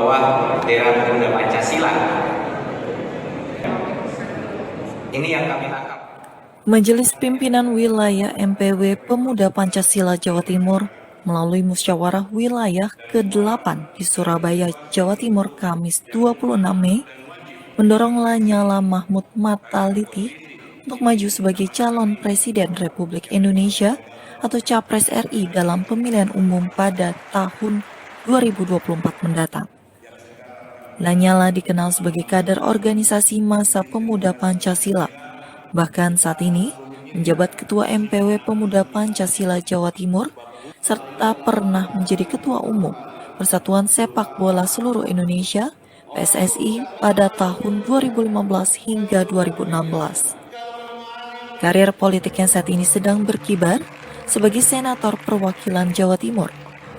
bawah bendera Pemuda Pancasila. Ini yang kami tangkap. Majelis Pimpinan Wilayah MPW Pemuda Pancasila Jawa Timur melalui musyawarah wilayah ke-8 di Surabaya, Jawa Timur, Kamis 26 Mei, mendorong Lanyala Mahmud Mataliti untuk maju sebagai calon Presiden Republik Indonesia atau Capres RI dalam pemilihan umum pada tahun 2024 mendatang. Lanyala dikenal sebagai kader organisasi Masa Pemuda Pancasila. Bahkan saat ini menjabat Ketua MPW Pemuda Pancasila Jawa Timur serta pernah menjadi Ketua Umum Persatuan Sepak Bola Seluruh Indonesia PSSI pada tahun 2015 hingga 2016. Karir politiknya saat ini sedang berkibar sebagai Senator Perwakilan Jawa Timur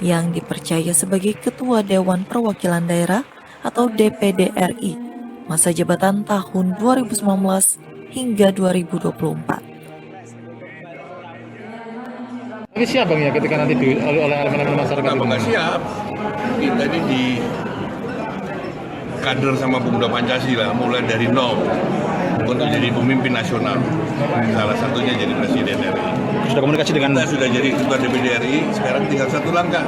yang dipercaya sebagai Ketua Dewan Perwakilan Daerah atau DPD RI masa jabatan tahun 2019 hingga 2024. Ini siap Bang ya ketika nanti oleh elemen-elemen masyarakat? Kenapa nggak siap? Kita ini di kader sama Pemuda Pancasila mulai dari nol untuk jadi pemimpin nasional. Salah satunya jadi Presiden RI. Sudah komunikasi dengan Kita sudah jadi Ketua DPD RI, sekarang tinggal satu langkah,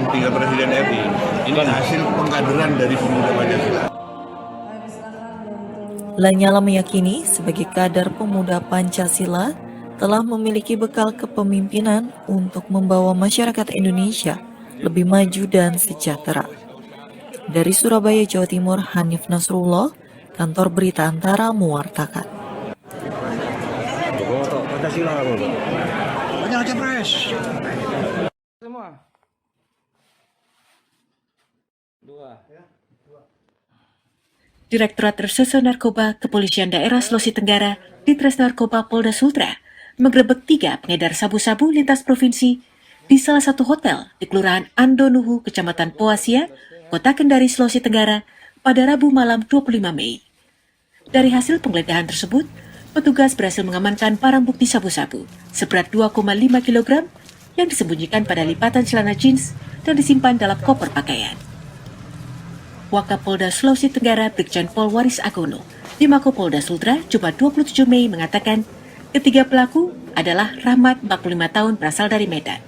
tinggal Presiden RI. Ini hasil pengkaderan dari Pemuda Pancasila. Lanyala meyakini sebagai kader Pemuda Pancasila telah memiliki bekal kepemimpinan untuk membawa masyarakat Indonesia lebih maju dan sejahtera. Dari Surabaya, Jawa Timur, Hanif Nasrullah, Kantor Berita Antara mewartakan. Pancasila, Banyak capres. Semua. Dua. Direktorat Reserse Narkoba Kepolisian Daerah Sulawesi Tenggara, Ditres Narkoba Polda Sultra, menggerebek 3 pengedar sabu-sabu lintas provinsi di salah satu hotel di Kelurahan Andonuhu, Kecamatan Poasia, Kota Kendari, Sulawesi Tenggara, pada Rabu malam 25 Mei. Dari hasil penggeledahan tersebut, petugas berhasil mengamankan barang bukti sabu-sabu seberat 2,5 kg yang disembunyikan pada lipatan celana jeans dan disimpan dalam koper pakaian. Wakapolda Sulawesi Tenggara Brigjen Pol Waris Agono di Makopolda Sultra Jumat 27 Mei mengatakan ketiga pelaku adalah Rahmat 45 tahun berasal dari Medan,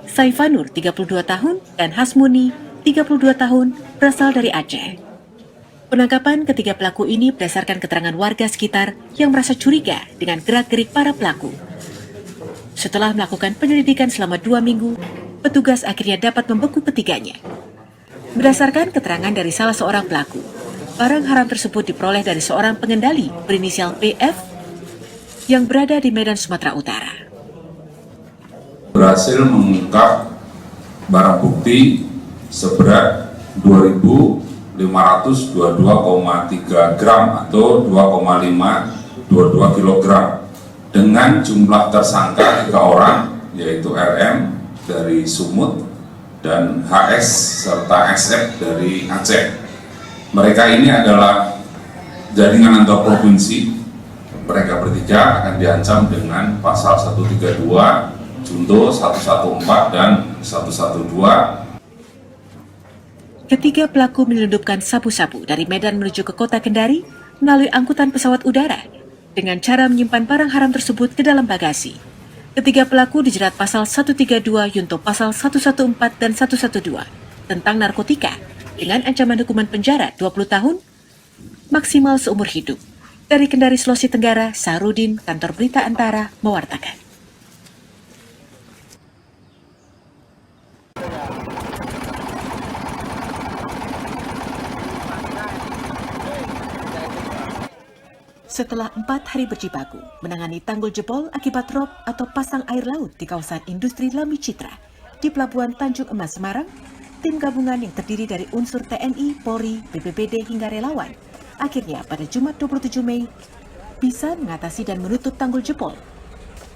Saifanur 32 tahun dan Hasmuni 32 tahun berasal dari Aceh. Penangkapan ketiga pelaku ini berdasarkan keterangan warga sekitar yang merasa curiga dengan gerak-gerik para pelaku. Setelah melakukan penyelidikan selama 2 minggu, petugas akhirnya dapat membekuk ketiganya. Berdasarkan keterangan dari salah seorang pelaku, barang haram tersebut diperoleh dari seorang pengendali berinisial PF yang berada di Medan, Sumatera Utara. Berhasil mengungkap barang bukti seberat 2.522,3 gram atau 2,522 kg dengan jumlah tersangka 3 orang, yaitu RM dari Sumut dan HS serta SF dari Aceh. Mereka ini adalah jaringan antar provinsi. Mereka bertiga akan diancam dengan pasal 132, junto 114 dan 112. Ketiga pelaku menyelundupkan sabu-sabu dari Medan menuju ke Kota Kendari melalui angkutan pesawat udara dengan cara menyimpan barang haram tersebut ke dalam bagasi. Ketiga pelaku dijerat pasal 132 Yunto pasal 114 dan 112 tentang narkotika dengan ancaman hukuman penjara 20 tahun maksimal seumur hidup. Dari Kendari, Sulawesi Tenggara, Sahrudin, Kantor Berita Antara, mewartakan. Setelah 4 hari berjibaku menangani tanggul jebol akibat rob atau pasang air laut di kawasan industri Lami Citra di Pelabuhan Tanjung Emas, Semarang, tim gabungan yang terdiri dari unsur TNI, Polri, BPBD hingga relawan akhirnya pada Jumat 27 Mei bisa mengatasi dan menutup tanggul jebol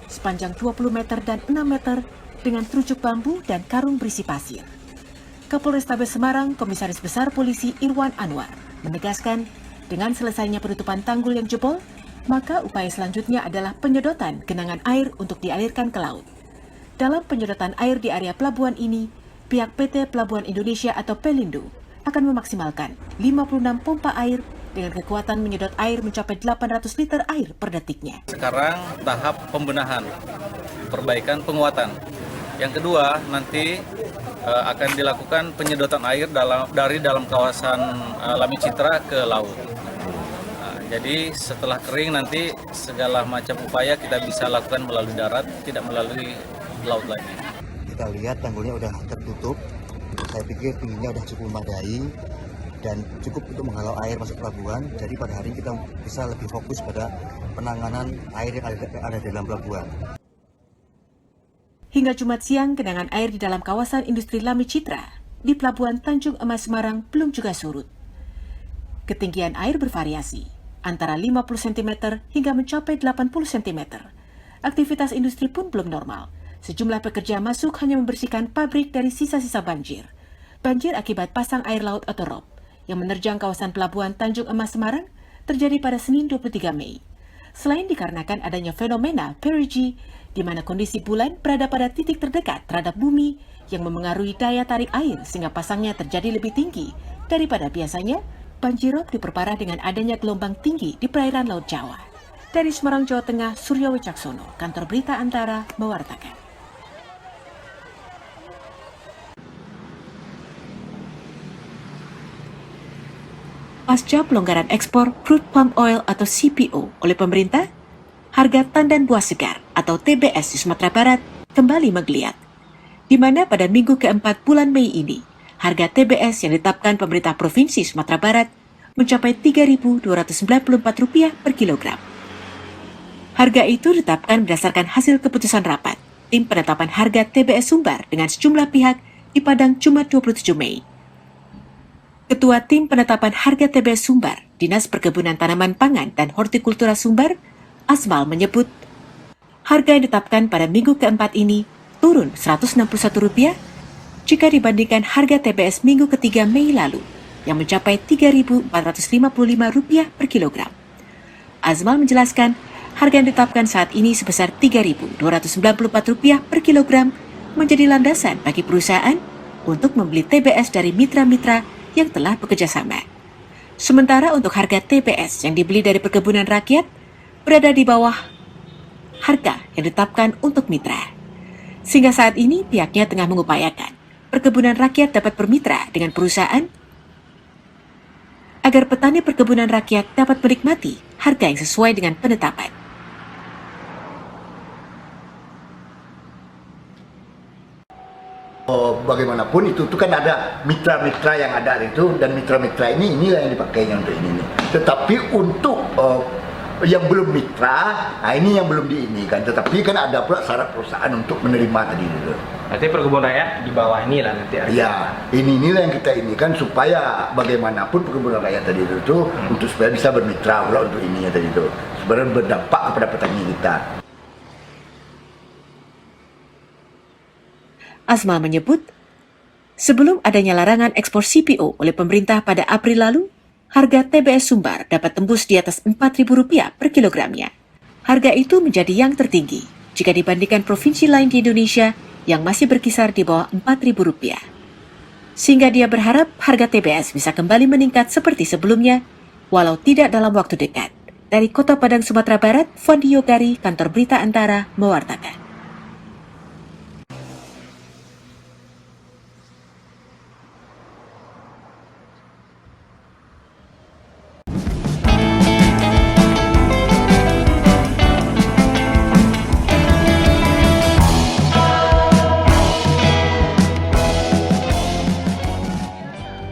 sepanjang 20 meter dan 6 meter dengan terujuk bambu dan karung berisi pasir. Kapolrestabes Semarang, Komisaris Besar Polisi Irwan Anwar menegaskan dengan selesainya penutupan tanggul yang jebol, maka upaya selanjutnya adalah penyedotan genangan air untuk dialirkan ke laut. Dalam penyedotan air di area pelabuhan ini, pihak PT Pelabuhan Indonesia atau Pelindo akan memaksimalkan 56 pompa air dengan kekuatan menyedot air mencapai 800 liter air per detiknya. Sekarang tahap pembenahan, perbaikan, penguatan. Yang kedua, nanti akan dilakukan penyedotan air dari dalam kawasan Lami Citra ke laut. Jadi setelah kering nanti segala macam upaya kita bisa lakukan melalui darat, tidak melalui laut lagi. Kita lihat tanggulnya udah tertutup, saya pikir tingginya udah cukup memadai dan cukup untuk menghalau air masuk pelabuhan. Jadi pada hari ini kita bisa lebih fokus pada penanganan air yang ada di dalam pelabuhan. Hingga Jumat siang, genangan air di dalam kawasan industri Lami Citra di Pelabuhan Tanjung Emas Semarang belum juga surut. Ketinggian air bervariasi antara 50 cm hingga mencapai 80 cm. Aktivitas industri pun belum normal. Sejumlah pekerja masuk hanya membersihkan pabrik dari sisa-sisa banjir. Banjir akibat pasang air laut atau ROB yang menerjang kawasan Pelabuhan Tanjung Emas Semarang terjadi pada Senin 23 Mei. Selain dikarenakan adanya fenomena perigee, di mana kondisi bulan berada pada titik terdekat terhadap bumi yang memengaruhi daya tarik air sehingga pasangnya terjadi lebih tinggi daripada biasanya, banjir rob diperparah dengan adanya gelombang tinggi di perairan Laut Jawa. Dari Semarang, Jawa Tengah, Suryo Wicaksono, Kantor Berita Antara, mewartakan. Pasca pelonggaran ekspor crude palm oil atau CPO oleh pemerintah, harga tandan buah segar atau TBS di Sumatera Barat kembali menggeliat, di mana pada minggu keempat bulan Mei ini, harga TBS yang ditetapkan pemerintah Provinsi Sumatera Barat mencapai Rp3.294 per kilogram. Harga itu ditetapkan berdasarkan hasil keputusan rapat Tim Penetapan Harga TBS Sumbar dengan sejumlah pihak di Padang Jumat 27 Mei. Ketua Tim Penetapan Harga TBS Sumbar, Dinas Perkebunan Tanaman Pangan dan Hortikultura Sumbar, Asmal menyebut, harga yang ditetapkan pada minggu keempat ini turun Rp161 jika dibandingkan harga TBS minggu ketiga Mei lalu, yang mencapai Rp3.455 per kilogram. Azmal menjelaskan, harga yang ditetapkan saat ini sebesar Rp3.294 per kilogram menjadi landasan bagi perusahaan untuk membeli TBS dari mitra-mitra yang telah bekerja sama. Sementara untuk harga TBS yang dibeli dari perkebunan rakyat berada di bawah harga yang ditetapkan untuk mitra. Sehingga saat ini pihaknya tengah mengupayakan perkebunan rakyat dapat bermitra dengan perusahaan agar petani perkebunan rakyat dapat menikmati harga yang sesuai dengan penetapan. Bagaimanapun itu kan ada mitra-mitra yang ada itu, dan mitra-mitra inilah yang dipakainya untuk ini. Tetapi untuk yang belum mitra, nah ini yang belum diinikan. Tetapi kan ada pula syarat perusahaan untuk menerima tadi itu. Nanti perkebunan rakyat di bawah ini lah nanti. Ya, inilah yang kita inikan supaya bagaimanapun perkebunan rakyat tadi itu untuk supaya bisa bermitra pula untuk ininya tadi itu. Sebenarnya berdampak kepada petani kita. Asma menyebut, sebelum adanya larangan ekspor CPO oleh pemerintah pada April lalu, harga TBS Sumbar dapat tembus di atas Rp4.000 per kilogramnya. Harga itu menjadi yang tertinggi jika dibandingkan provinsi lain di Indonesia yang masih berkisar di bawah Rp4.000. Sehingga dia berharap harga TBS bisa kembali meningkat seperti sebelumnya, walau tidak dalam waktu dekat. Dari Kota Padang, Sumatera Barat, Fondi Yogari, Kantor Berita Antara, mewartakan.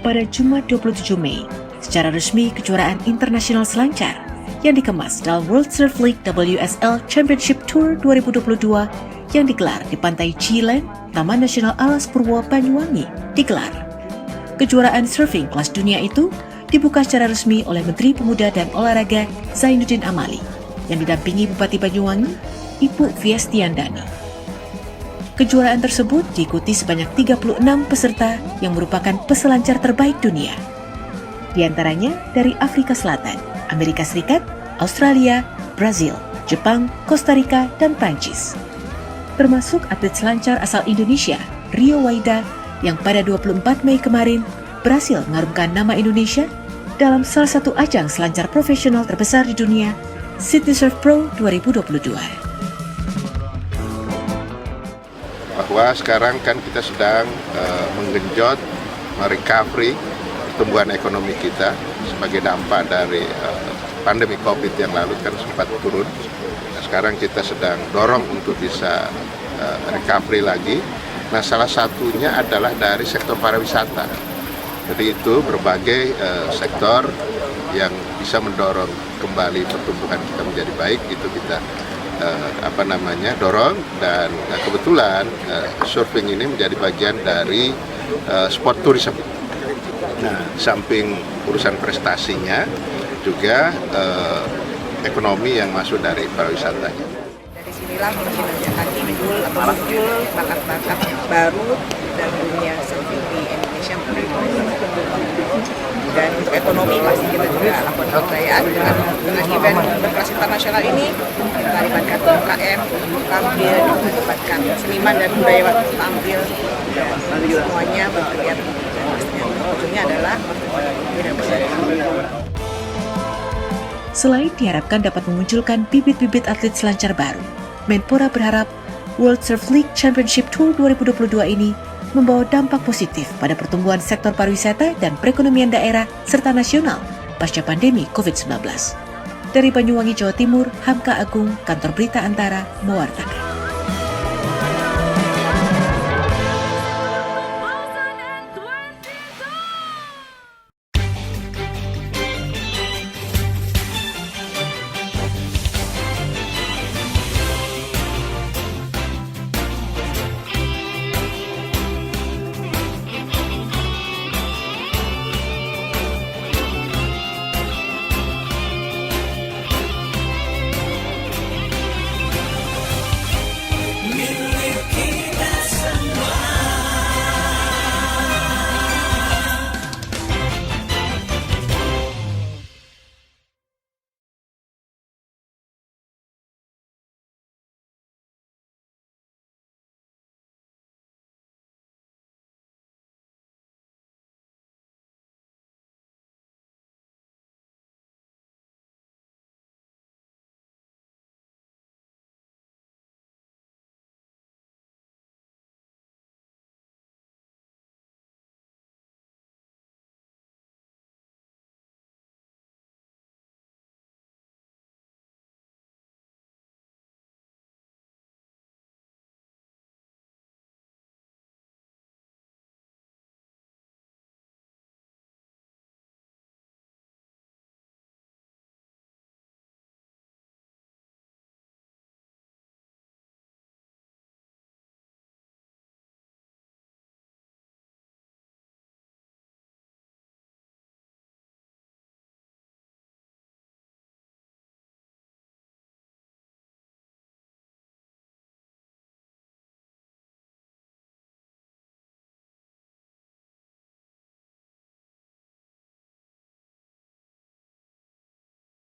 Pada Jumat 27 Mei, secara resmi kejuaraan internasional selancar yang dikemas dalam World Surf League WSL Championship Tour 2022 yang digelar di Pantai Cilen, Taman Nasional Alas Purwo, Banyuwangi, digelar. Kejuaraan surfing kelas dunia itu dibuka secara resmi oleh Menteri Pemuda dan Olahraga Zainuddin Amali yang didampingi Bupati Banyuwangi, Ibu Fiestiandani. Kejuaraan tersebut diikuti sebanyak 36 peserta yang merupakan peselancar terbaik dunia. Di antaranya dari Afrika Selatan, Amerika Serikat, Australia, Brazil, Jepang, Costa Rica, dan Prancis. Termasuk atlet selancar asal Indonesia, Rio Waida, yang pada 24 Mei kemarin berhasil mengharumkan nama Indonesia dalam salah satu ajang selancar profesional terbesar di dunia, Sydney Surf Pro 2022. Bahwa sekarang kan kita sedang menggenjot recovery pertumbuhan ekonomi kita sebagai dampak dari pandemi COVID yang lalu kan sempat turun. Nah, sekarang kita sedang dorong untuk bisa recovery lagi. Nah, salah satunya adalah dari sektor pariwisata. Jadi itu berbagai sektor yang bisa mendorong kembali pertumbuhan kita menjadi baik, itu kita dorong, dan kebetulan surfing ini menjadi bagian dari sport tourism. Nah, samping urusan prestasinya juga ekonomi yang masuk dari pariwisatanya. Dari sinilah mungkin akan muncul bakat-bakat baru dalam dunia surfing di Indonesia. Dan untuk ekonomi pasti kita juga lakukan pemberdayaan dengan event berkelas internasional ini, melibatkan UMKM tampil, melibatkan seniman dan budayawan tampil, dan semuanya berkelihat. Ujungnya adalah Selain diharapkan dapat memunculkan bibit-bibit atlet selancar baru, Menpora berharap World Surf League Championship Tour 2022 ini membawa dampak positif pada pertumbuhan sektor pariwisata dan perekonomian daerah serta nasional pasca pandemi COVID-19. Dari Banyuwangi, Jawa Timur, Hamka Agung, Kantor Berita Antara, mewartakan.